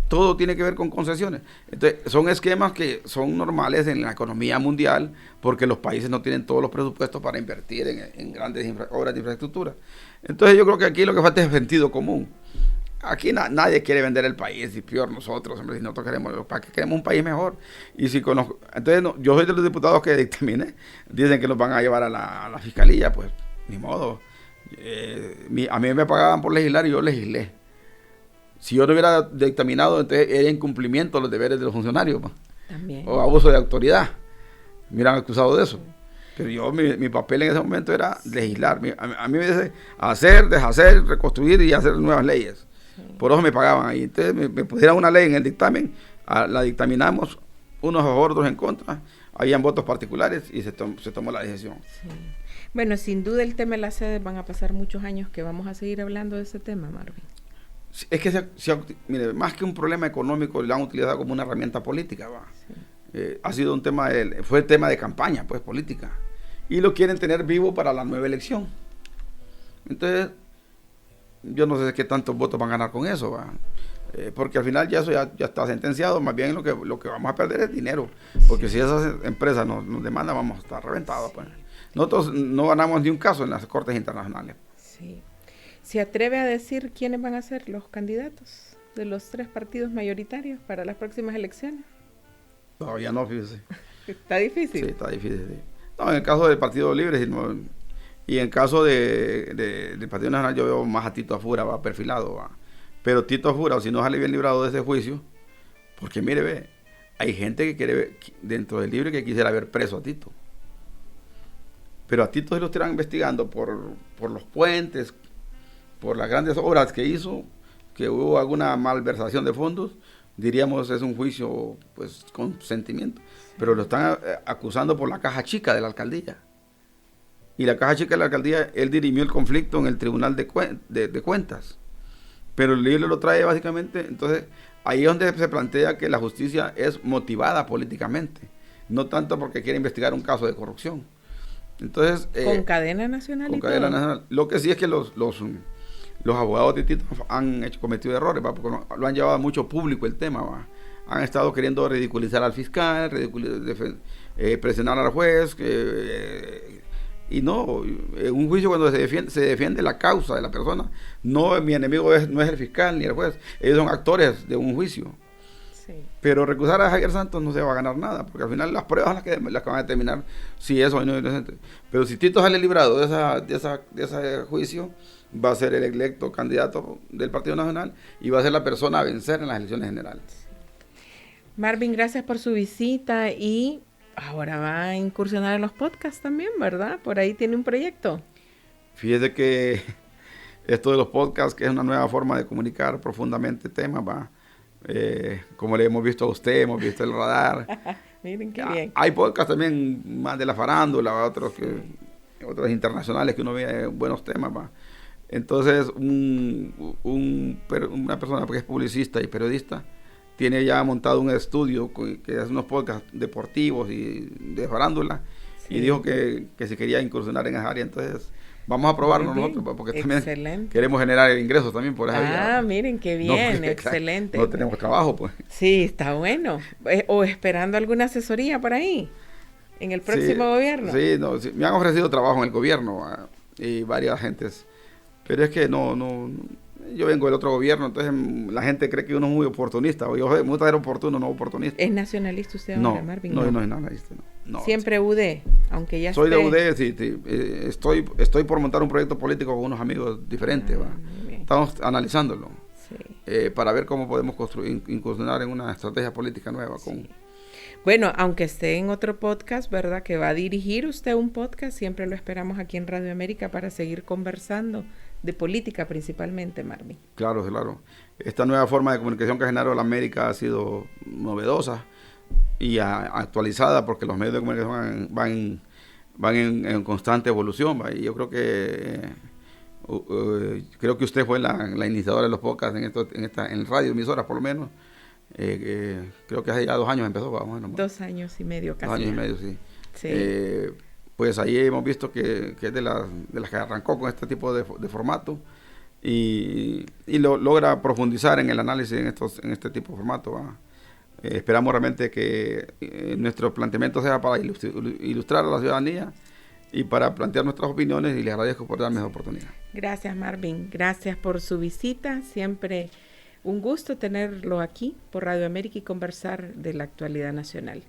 Todo tiene que ver con concesiones. Entonces, son esquemas que son normales en la economía mundial porque los países no tienen todos los presupuestos para invertir en grandes obras de infraestructura. Entonces, yo creo que aquí lo que falta es sentido común. Aquí nadie quiere vender el país, y peor nosotros, hombre, si nosotros queremos un país mejor. Y si entonces, yo soy de los diputados que dictaminé, dicen que nos van a llevar a la fiscalía, pues ni modo. A mí me pagaban por legislar y yo legislé. Si yo no hubiera dictaminado, entonces era incumplimiento de los deberes de los funcionarios, también. O abuso de autoridad. Me hubieran acusado de eso. Pero mi papel en ese momento era legislar. A mí me dice hacer, deshacer, reconstruir y hacer nuevas leyes. Por eso me pagaban ahí. Entonces me pusieron una ley en el dictamen, la dictaminamos, unos a favor, otros en contra. Habían votos particulares y se tomó la decisión. Sí. Bueno, sin duda el tema de las sedes van a pasar muchos años que vamos a seguir hablando de ese tema, Marvin. Es que, mire, más que un problema económico, lo han utilizado como una herramienta política. Sí. Ha sido un tema, fue tema de campaña, pues, política. Y lo quieren tener vivo para la nueva elección. Entonces, yo no sé qué tantos votos van a ganar con eso, porque al final ya eso ya está sentenciado. Más bien lo que vamos a perder es dinero, porque si esas empresas nos demandan, vamos a estar reventados. Pues. Nosotros no ganamos ni un caso en las cortes internacionales. Sí. ¿Se atreve a decir quiénes van a ser los candidatos de los 3 partidos mayoritarios para las próximas elecciones? Todavía no, fíjese. ¿Está difícil? Sí, está difícil. Sí. No, en el caso del Partido Libre, y en el caso del Partido Nacional, yo veo más a Tito Afura, perfilado. Pero Tito Afura, si no sale bien librado de ese juicio, porque mire, hay gente que quiere ver, dentro del Libre, que quisiera ver preso a Tito. Pero a Tito se lo estarán investigando por los puentes, por las grandes obras que hizo, que hubo alguna malversación de fondos, diríamos es un juicio pues con sentimiento, pero lo están acusando por la caja chica de la alcaldía. Y la caja chica de la alcaldía, él dirimió el conflicto en el Tribunal de Cuentas, pero el libro lo trae básicamente, entonces ahí es donde se plantea que la justicia es motivada políticamente, no tanto porque quiere investigar un caso de corrupción. Entonces, con cadena nacional. Con cadena nacional. Lo que sí es que los abogados de Tito han cometido errores, porque lo han llevado a mucho público el tema. Han estado queriendo ridiculizar al fiscal, presionar al juez, y no, en un juicio cuando se defiende la causa de la persona, no, mi enemigo no es el fiscal ni el juez, ellos son actores de un juicio. Sí. Pero recusar a Javier Santos no se va a ganar nada, porque al final las pruebas son las que van a determinar si es o no es inocente. Pero si Tito sale librado de ese juicio, va a ser el electo candidato del Partido Nacional y va a ser la persona a vencer en las elecciones generales. Marvin, gracias por su visita y ahora va a incursionar en los podcasts también, ¿verdad? Por ahí tiene un proyecto. Fíjese que esto de los podcasts, que es una nueva forma de comunicar profundamente temas, como le hemos visto a usted, hemos visto el radar. Miren qué bien. Hay podcasts también más de la farándula, otros internacionales que uno ve buenos temas, Entonces, una persona que es publicista y periodista tiene ya montado un estudio que hace unos podcasts deportivos y de farándula, sí. Y dijo que se quería incursionar en esa área. Entonces, vamos a probarlo nosotros, porque también queremos generar ingresos también por esa vía. Miren qué bien, excelente. No tenemos trabajo, pues. Sí, está bueno. O esperando alguna asesoría por ahí, en el próximo gobierno. Sí, me han ofrecido trabajo en el gobierno y varias gentes. Pero es que yo vengo del otro gobierno, entonces la gente cree que uno es muy oportunista. Yo me gusta ser oportuno, no oportunista. ¿Es nacionalista usted ahora, Marvin? No es nacionalista, no. Siempre UD, aunque ya soy de UD, sí. Estoy por montar un proyecto político con unos amigos diferentes, Estamos analizándolo. Sí. para ver cómo podemos incursionar en una estrategia política nueva. Sí. Bueno, aunque esté en otro podcast, ¿verdad? Que va a dirigir usted un podcast, siempre lo esperamos aquí en Radio América para seguir conversando de política principalmente, Marvin. Claro, claro. Esta nueva forma de comunicación que ha generado la América ha sido novedosa y actualizada porque los medios de comunicación van en constante evolución. Y yo creo que usted fue la iniciadora de los podcasts en radio emisoras, por lo menos. Creo que hace ya 2 años empezó. Bueno, 2 años y medio casi. 2 años y medio, sí. Sí. Pues ahí hemos visto que es de las que arrancó con este tipo de formato y logra profundizar en el análisis en este tipo de formato. Esperamos realmente que nuestro planteamiento sea para ilustrar a la ciudadanía y para plantear nuestras opiniones, y les agradezco por darme esa oportunidad. Gracias, Marvin. Gracias por su visita. Siempre un gusto tenerlo aquí por Radio América y conversar de la actualidad nacional.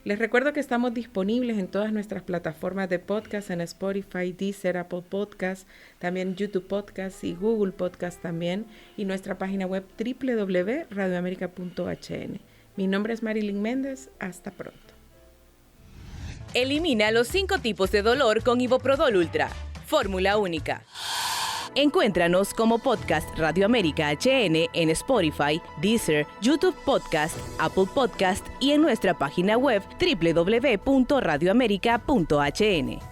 Les recuerdo que estamos disponibles en todas nuestras plataformas de podcast, en Spotify, Deezer, Apple Podcasts, también YouTube Podcasts y Google Podcasts también, y nuestra página web www.radioamerica.hn. Mi nombre es Marilyn Méndez. Hasta pronto. Elimina los 5 tipos de dolor con Iboprodol Ultra. Fórmula única. Encuéntranos como podcast Radio América HN en Spotify, Deezer, YouTube Podcast, Apple Podcast y en nuestra página web www.radioamerica.hn.